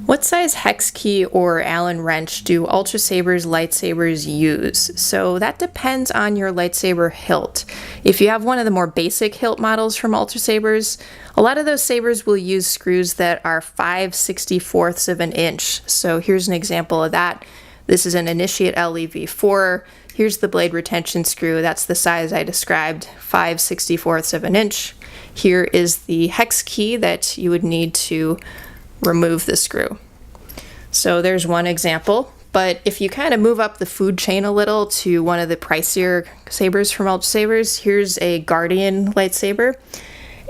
What size hex key or Allen wrench do Ultrasabers lightsabers use? So that depends on your lightsaber hilt. If you have one of the more basic hilt models from Ultrasabers, a lot of those sabers will use screws that are 5/64ths of an inch. So here's an example of that. This is an Initiate LEV4. Here's the blade retention screw. That's the size I described, 5/64ths of an inch. Here is the hex key that you would need to remove the screw. So there's one example, but if you kind of move up the food chain a little to one of the pricier sabers from Ultrasabers, here's a Guardian lightsaber,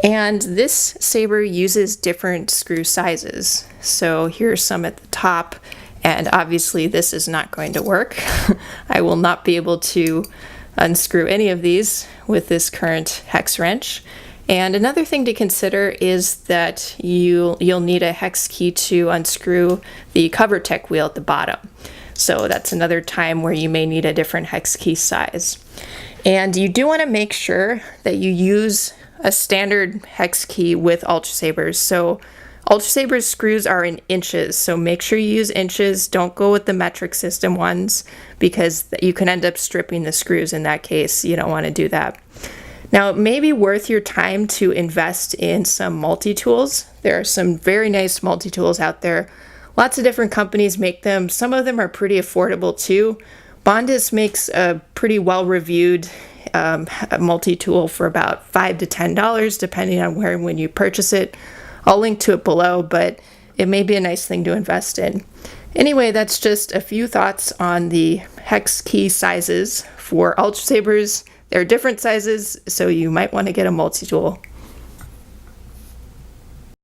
and this saber uses different screw sizes. So here's some at the top, and obviously this is not going to work. I will not be able to unscrew any of these with this current hex wrench. And another thing to consider is that you'll need a hex key to unscrew the cover tech wheel at the bottom. So that's another time where you may need a different hex key size. And you do want to make sure that you use a standard hex key with Ultrasabers. So Ultrasabers screws are in inches, so make sure you use inches. Don't go with the metric system ones because you can end up stripping the screws in that case. You don't want to do that. Now, it may be worth your time to invest in some multi-tools. There are some very nice multi-tools out there. Lots of different companies make them. Some of them are pretty affordable too. Bondis makes a pretty well-reviewed multi-tool for about $5 to $10, depending on where and when you purchase it. I'll link to it below, but it may be a nice thing to invest in. Anyway, that's just a few thoughts on the hex key sizes for Ultrasabers. There are different sizes, so you might want to get a multi-tool.